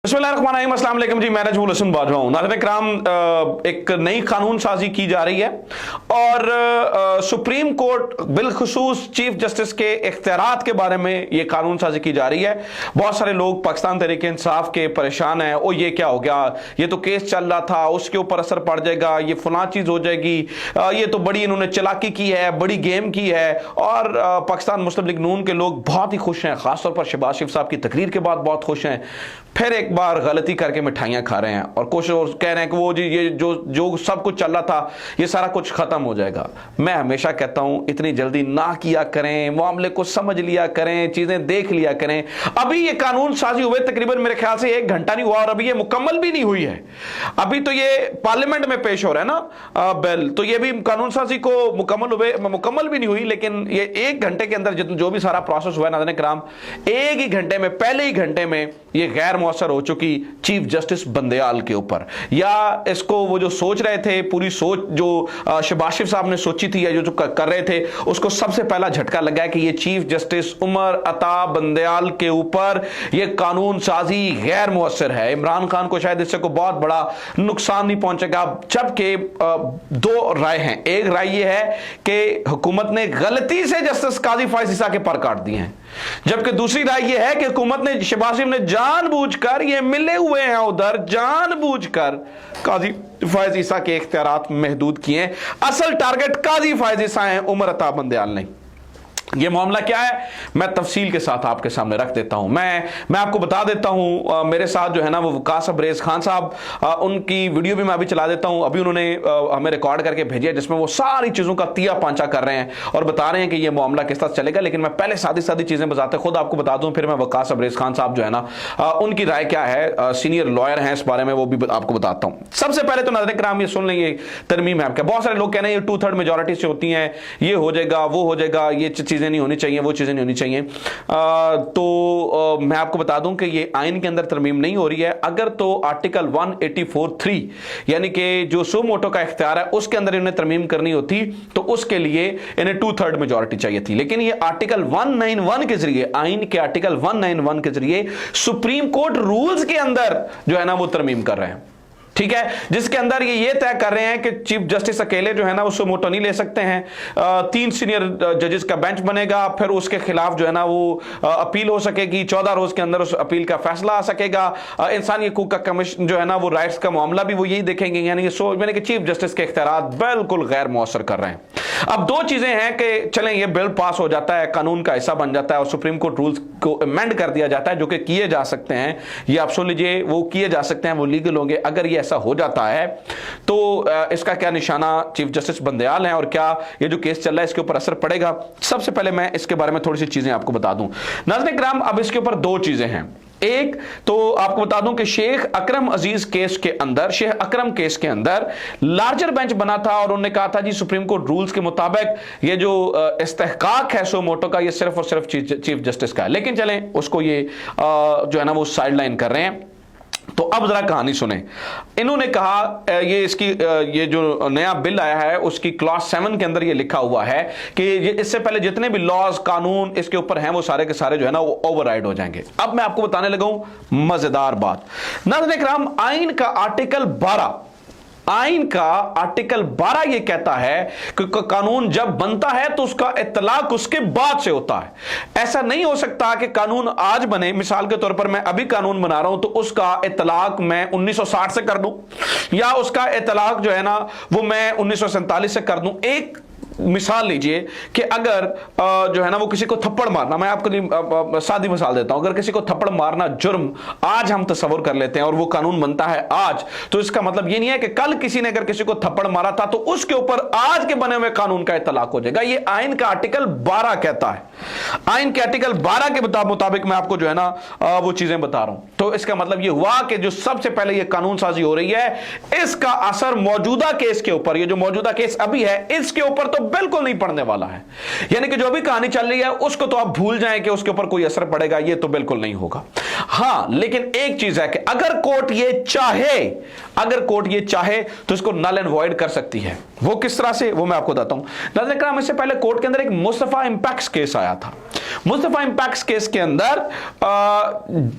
बिस्मिल्लाहिर्रहमानिर्रहीम, अस्सलाम वालेकुम जी। मैं नजमुल हसन बात रहा हूँ। नाज़रीन किराम, एक नई कानून साजी की जा रही है और सुप्रीम कोर्ट बिलखुसूस चीफ जस्टिस के इख्तियारात के बारे में ये कानून साजी की जा रही है। बहुत सारे लोग पाकिस्तान तहरीक इंसाफ के परेशान हैं। ओ ये क्या हो गया, ये तो केस चल रहा था, उसके ऊपर असर पड़ जाएगा, ये फलां चीज हो जाएगी, ये तो बड़ी इन्होंने चालाकी की है, बड़ी गेम की है। और पाकिस्तान मुस्लिम लीग नून के लोग बहुत ही खुश हैं, खासतौर पर शहबाज शरीफ साहब की तकरीर के बाद बहुत खुश हैं। फिर एक बार गलती करके मिठाइयां खा रहे हैं और कुछ कह रहे हैं कि वो जी ये जो सब कुछ चल रहा था ये सारा कुछ खत्म हो जाएगा। मैं हमेशा कहता हूं इतनी जल्दी ना किया करें, मामले को समझ लिया करें, चीजें देख लिया करें। अभी ये कानून साजी हुए तकरीबन मेरे ख्याल से 1 घंटा नहीं हुआ और अभी ये मुकम्मल भी नहीं हुई है। अभी तो ये पार्लियामेंट में पेश हो रहा है ना बिल, तो ये भी कानून साजी को मुकम्मल भी नहीं हुई। लेकिन ये 1 घंटे के अंदर जो भी सारा प्रोसेस हुआ है नाज़रीन किराम, 1 ही घंटे में, पहले ही घंटे में ये गैर मौसर हो चुकी चीफ जस्टिस बंदेयाल के ऊपर। या इसको वो जो सोच रहे थे, पूरी सोच जो शहबाज शरीफ साहब ने सोची थी या जो कर रहे थे, उसको सबसे पहला झटका लगा कि ये चीफ जस्टिस उमर अता बंदेयाल के ऊपर ये कानून साजी गैर मौसर है। इमरान खान को शायद इससे को बहुत बड़ा नुकसान नहीं पहुंचेगा। जबकि 2 राय हैं। एक राय ये है कि हुकूमत ने गलती से जस्टिस काजी फायज ईसा के पर काट दिए हैं, जबकि दूसरी राय यह है कि हुकूमत ने, शहबाज शरीफ ने जानबूझकर, ये मिले हुए हैं उधर, जानबूझकर काजी फायज ईसा के इख्तियारात महदूद किए हैं। असल टारगेट काजी फायज ईसा है, उमर अता बंदेयाल नहीं। ये मामला क्या है मैं तफसील के साथ आपके सामने रख देता हूं। मैं आपको बता देता हूं, मेरे साथ जो है ना वो वकास अबरेज खान साहब, उनकी वीडियो भी मैं अभी चला देता हूं। अभी उन्होंने हमें रिकॉर्ड करके भेजी है जिसमें वो सारी चीज़ों का तिया पांचा कर रहे हैं और बता रहे हैं कि ये मामला किस तरह चलेगा। लेकिन मैं पहले सादी सादी चीज़ें बताते खुद आपको बता दूं, फिर मैं वकास अबरेज खान साहब जो है ना उनकी राय क्या है, सीनियर लॉयर हैं इस बारे में, वो भी आपको बताता हूं। सबसे पहले तो नाज़रीन किराम ये सुन लें, ये तरमीम है आपका। बहुत सारे लोग कह रहे हैं ये 2/3 मेजोरिटी से होती हैं, ये हो जाएगा, वो हो जाएगा, ये चीज़ें नहीं होनी चाहिए, वो चीजें नहीं होनी चाहिए। मैं आपको बता दूं कि ये आइन के अंदर तरमीम नहीं हो रही है। अगर तो आर्टिकल 184(3) यानी कि जो सो मोटो का इख्तियार है उसके अंदर इन्हें तरमीम करनी होती तो उसके लिए इन्हें 2/3 मेजॉरिटी चाहिए थी। लेकिन ये आर्टिकल 191 के जरिए, आइन के आर्टिकल 191 के जरिए सुप्रीम कोर्ट रूल्स के अंदर जो है ना वो तरमीम कर रहे हैं, ठीक है, जिसके अंदर ये तय कर रहे हैं कि चीफ जस्टिस अकेले जो है ना उससे मोटो नहीं ले सकते हैं। 3 सीनियर जजेस का बेंच बनेगा, फिर उसके खिलाफ जो है ना वो अपील हो सकेगी, 14 रोज के अंदर उस अपील का फैसला आ सकेगा। इंसानी हकूक का कमीशन जो है ना वो राइट्स का मामला भी वो यही देखेंगे। यानी कि चीफ जस्टिस के इख्तियारात बिल्कुल गैर मौसर कर रहे हैं। अब 2 चीजें हैं कि चलें ये बिल पास हो जाता है, कानून का हिस्सा बन जाता है और सुप्रीम कोर्ट रूल्स को अमेंड कर दिया जाता है, जो कि किए जा सकते हैं। ये आप सुन लीजिए, वो किए जा सकते हैं, वो लीगल होंगे। अगर ये ऐसा हो जाता है तो इसका क्या निशाना चीफ जस्टिस बंदेयाल हैं और क्या ये जो केस चल रहा है इसके ऊपर असर पड़ेगा। सबसे पहले मैं इसके बारे में थोड़ी सी चीजें आपको बता दूं नाज़रीन किराम। अब इसके ऊपर 2 चीजें हैं। एक तो आपको बता दूं कि शेख अकरम अजीज केस के अंदर, शेख अकरम केस के अंदर लार्जर बेंच बना था और उन्होंने कहा था जी सुप्रीम कोर्ट रूल्स के मुताबिक ये जो इस्तेहकाक है सो मोटो का, ये सिर्फ और सिर्फ चीफ जस्टिस का है। लेकिन चलें उसको ये जो है ना वो साइडलाइन कर रहे हैं। तो अब जरा कहानी सुने। इन्होंने कहा ये जो नया बिल आया है उसकी क्लॉज 7 के अंदर ये लिखा हुआ है कि ये इससे पहले जितने भी लॉज कानून इसके ऊपर हैं वो सारे के सारे जो है ना वो ओवरराइड हो जाएंगे। अब मैं आपको बताने लगा हूं मजेदार बात। नाज़रीन किराम, आइन का आर्टिकल 12 ये कहता है कि कानून जब बनता है तो उसका इतलाक उसके बाद से होता है। ऐसा नहीं हो सकता कि कानून आज बने, मिसाल के तौर पर मैं अभी कानून बना रहा हूं तो उसका इतलाक मैं 1960 से कर दूं या उसका इतलाक जो है ना वो मैं 1947 से कर दूं। एक मिसाल लीजिए कि अगर जो है ना वो किसी को थप्पड़ मारना, मैं आपको लिए सादी मिसाल देता हूं, अगर किसी को थप्पड़ मारना जुर्म आज हम तस्वर कर लेते हैं और वो कानून बनता है आज, तो इसका मतलब ये नहीं है कि कल किसी ने अगर किसी को थप्पड़ मारा था तो उसके ऊपर आज के बने हुए कानून का इतलाक हो जाएगा। ये आइन का आर्टिकल 12 कहता है। आइन के आर्टिकल 12 के मुताबिक मैं आपको जो है ना वो चीजें बता रहा हूं। तो इसका मतलब ये हुआ कि जो सबसे पहले ये कानून साजी हो रही है इसका असर मौजूदा केस के ऊपर, ये जो मौजूदा केस अभी है इसके ऊपर तो बिल्कुल नहीं पड़ने वाला है। यानी कि जो भी कहानी चल रही है उसको तो आप भूल जाएं कि उसके ऊपर कोई असर पड़ेगा, ये तो बिल्कुल नहीं होगा। हां, लेकिन एक चीज है कि अगर कोर्ट ये चाहे, अगर कोर्ट ये चाहे तो इसको नल एंड वॉइड कर सकती है। वो किस तरह से, वो मैं आपको बताता हूं। नाज़रीन इकराम, इससे पहले कोर्ट के अंदर एक मुस्तफा इंपैक्ट्स केस आया था। मुस्तफा इंपैक्ट्स केस के अंदर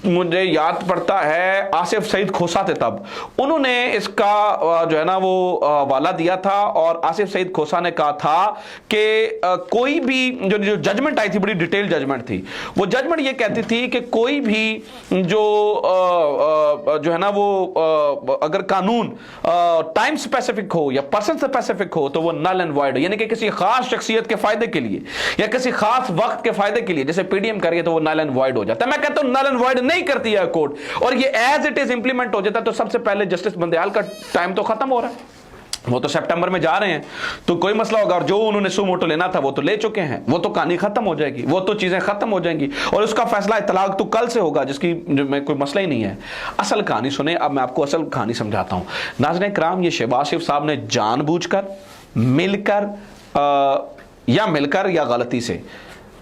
मुझे याद पड़ता है आसिफ सईद खोसा थे, तब उन्होंने इसका जो है ना वो वाला दिया था, और आसिफ सईद खोसा ने कहा था कि कोई भी जो जजमेंट आई थी, बड़ी डिटेल जजमेंट थी, वो जजमेंट ये कहती थी कि कोई भी जो है ना वो अगर कानून टाइम स्पेसिफिक हो या पर्सन स्पेसिफिक हो तो वो नल एंड वॉइड, यानी कि किसी खास शख्सियत के फायदे के लिए या किसी खास वक्त के फायदे के लिए, जैसे पीडीएम करिए तो वो नल एंड वॉइड हो जाता है। मैं कहता हूं नल एंड वॉइड नहीं करती है कोर्ट, और ये एज इट इज इंप्लीमेंट हो जाता है। तो सबसे पहले जस्टिस बंदयाल का टाइम तो खत्म हो रहा है, वो तो सितंबर में जा रहे हैं, तो कोई मसला होगा, और जो उन्होंने सू मोटो लेना था वो तो ले चुके हैं, वो तो कहानी खत्म हो जाएगी, वो तो चीजें खत्म हो जाएंगी, और उसका फैसला तलाक तो कल से होगा, जिसकी में कोई मसला ही नहीं है। असल कहानी सुने, अब मैं आपको असल कहानी समझाता हूं। नाज़रीन इकराम, ये शहबाज शरीफ साहब ने जानबूझकर, मिलकर या गलती से,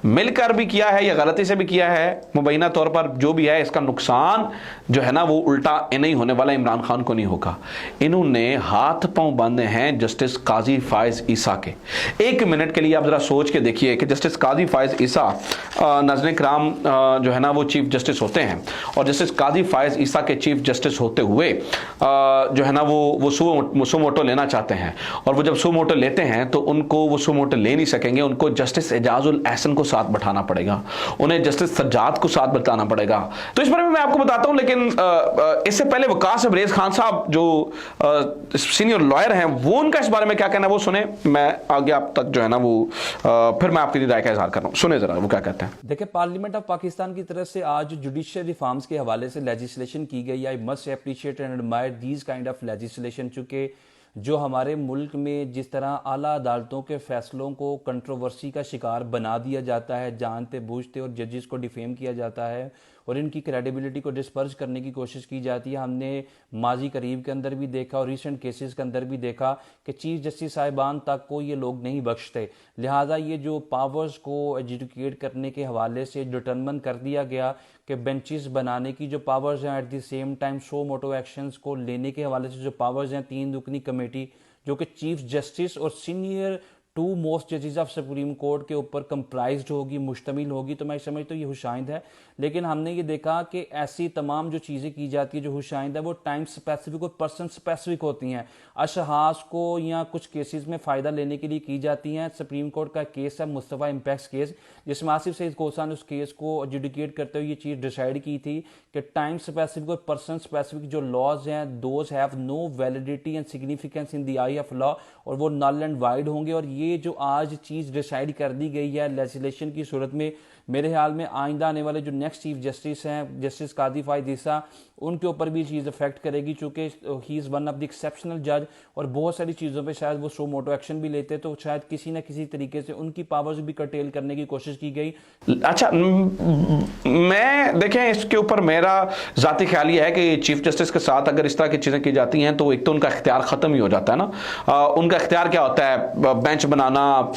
मिलकर भी किया है या गलती से भी किया है, मुबैना तौर पर जो भी है, इसका नुकसान जो है ना वो उल्टा नहीं होने वाला, इमरान खान को नहीं होगा। इन्होंने हाथ पांव बांधे हैं जस्टिस काजी फायज ईसा के। एक मिनट के लिए आप जरा सोच के देखिए कि जस्टिस काजी फायज ईसा, नाज़रीन इकराम, जो है ना वो चीफ जस्टिस होते हैं, और जस्टिस काजी फायज ईसा के चीफ जस्टिस होते हुए जो है ना वो सू मोटो लेना चाहते हैं, और वो जब सू मोटो लेते हैं तो उनको वो सू मोटो ले नहीं सकेंगे, उनको जस्टिस एजाजुल एहसन को साथ बैठाना पड़ेगा, उन्हें जस्टिस सज्जाद को साथ बताना पड़ेगा। तो इस बारे में मैं आपको बताता हूं, लेकिन इससे पहले वकास अबरेज खान साहब जो सीनियर लॉयर हैं, वो उनका इस बारे में क्या कहना है वो सुने। मैं आगे आप तक जो है ना वो फिर मैं आपकी राय का इजहार कर रहा हूं, सुने जरा वो क्या कहते हैं। देखिए, पार्लियामेंट ऑफ पाकिस्तान की तरफ से आज जुडिशियल रिफॉर्म्स के हवाले से लेजिस्लेशन की गई। I must appreciate and admire these kind of legislation, चूंकि जो हमारे मुल्क में जिस तरह आला अदालतों के फैसलों को कंट्रोवर्सी का शिकार बना दिया जाता है, जानते बूझते, और जजेस को डिफेम किया जाता है और इनकी क्रेडिबिलिटी को डिस्पर्ज करने की कोशिश की जाती है। हमने माजी करीब के अंदर भी देखा और रिसेंट केसेस के अंदर भी देखा कि चीफ जस्टिस साहिबान तक को ये लोग नहीं बख्शते। लिहाजा ये जो पावर्स को एजुकेट करने के हवाले से डिटरमिन कर दिया गया कि बेंचेस बनाने की जो पावर्स हैं, at the same time suo motu actions को लेने के हवाले से जो पावर्स हैं, 3 रुकनी कमेटी जो कि चीफ जस्टिस और सीनियर 2 मोस्ट जजेस ऑफ सुप्रीम कोर्ट के ऊपर कंप्राइज्ड होगी, मुश्तमिल होगी, तो मैं समझता हूँ ये हुशाइंद है। लेकिन हमने ये देखा कि ऐसी तमाम जो चीज़ें की जाती है जो हुशाइंद है, वो टाइम स्पेसिफिक और पर्सन स्पेसिफिक होती हैं, अशहास को या कुछ केसेस में फ़ायदा लेने के लिए की जाती हैं। सुप्रीम कोर्ट का केस है मुस्तफा इंपैक्ट्स केस, जिसमें आसिफ सईद खोसा ने उस केस को एजुडिकेट करते हुए ये चीज़ डिसाइड की थी कि टाइम स्पेसिफिक और पर्सन स्पेसिफिक जो लॉज हैं, those have no validity and significance in the eye of law, और वो नल एंड वाइड होंगे। और ये जो आज चीज़ डिसाइड कर दी गई है लेजिस्लेशन की सूरत में, मेरे ख्याल में आइंदा आने वाले जो नेक्स्ट चीफ जस्टिस हैं, जस्टिस कादी फायज ईसा, उनके ऊपर भी चीज़ अफेक्ट करेगी, चूंकि he is one of the exceptional जज, और बहुत सारी चीज़ों पे शायद वो सो मोटो एक्शन भी लेते, तो शायद किसी न किसी तरीके से उनकी पावर्स भी कर्टेल करने की कोशिश की गई। अच्छा, मैं देखें इसके ऊपर मेरा जाती ख्याल ये है कि चीफ जस्टिस के साथ अगर इस तरह की चीज़ें की जाती हैं तो एक तो उनका इख्तियार ख़त्म ही हो जाता है ना। उनका इख्तियार क्या होता है, बेंच बनाना,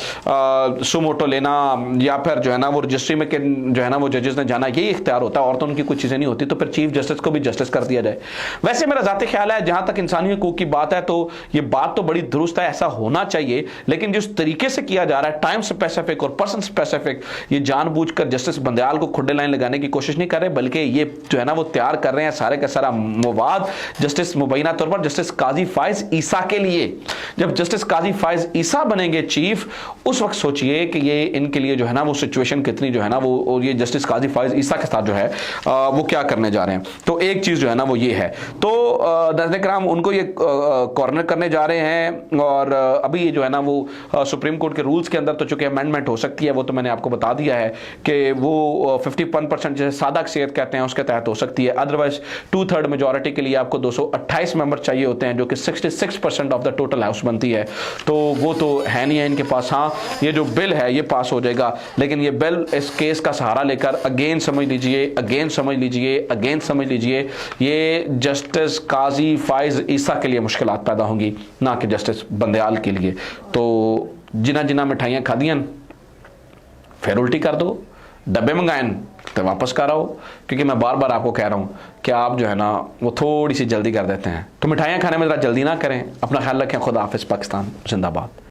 सो मोटो लेना, या फिर जो है ना वो रजिस्ट्री में के जो है ना वो जजेस ने जाना, यही इख्तियार होता है, और तो उनकी कुछ चीज़ें नहीं होती। तो फिर चीफ जस्टिस को भी जस्टिस कर दिया जाए। वैसे मेरा जाती ख्याल है, जहां तक इंसानी हकूक की बात है, तो ये बात तो बड़ी दुरुस्त है, ऐसा होना चाहिए, लेकिन जिस तरीके से किया जा रहा है, टाइम स्पेसिफिक और पर्सन स्पेसिफिक, ये जानबूझकर जस्टिस बंदयाल को खुड्डे लाइन लगाने की कोशिश नहीं कर रहे, बल्कि ये जो है ना वो तैयार कर रहे हैं सारे का सारा मवाद जस्टिस मुबैना तौर पर जस्टिस काजी फायज ईसा के लिए। जब जस्टिस काजी फायज ईसा बनेंगे चीफ, उस वक्त सोचिए कि ये इनके लिए जो है ना वो सिचुएशन कितनी जो है ना वो ये जस्टिस काजी फायज ईसा के साथ जो है वो क्या करने जा रहे हैं। तो एक चीज जो है ना वो ये है, तो नाज़रीन किराम उनको ये कॉर्नर करने जा रहे हैं, और अभी ये जो है ना वो सुप्रीम कोर्ट के रूल्स के अंदर तो चूंकि अमेंडमेंट हो सकती है, वो तो मैंने आपको बता दिया है कि वो 51% जैसे सादा अक्सरियत कहते हैं उसके तहत हो सकती है। अदरवाइज 2/3 मेजॉरिटी के लिए आपको 228 मेंबर चाहिए होते हैं, जो कि 66% ऑफ द टोटल हाउस बनती है। तो वो तो है नहीं है इनके पास। हाँ, ये जो बिल है ये पास हो जाएगा, लेकिन ये बिल इस केस का सहारा लेकर अगेन समझ लीजिए, अगेन समझ लीजिए, अगेन समझ लीजिए, ये जस्टिस काजी फायज ईसा के लिए मुश्किलात पैदा होंगी, ना कि जस्टिस बंदयाल के लिए। तो जिना जिना मिठाइयाँ खादियां फिर उल्टी कर दो, डब्बे मंगाए तो वापस कर आओ, क्योंकि मैं बार बार आपको कह रहा हूँ कि आप जो है ना वो थोड़ी सी जल्दी कर देते हैं। तो मिठाइयाँ खाने में ज़रा जल्दी ना करें। अपना ख्याल रखें। खुदा हाफिज़। पाकिस्तान जिंदाबाद।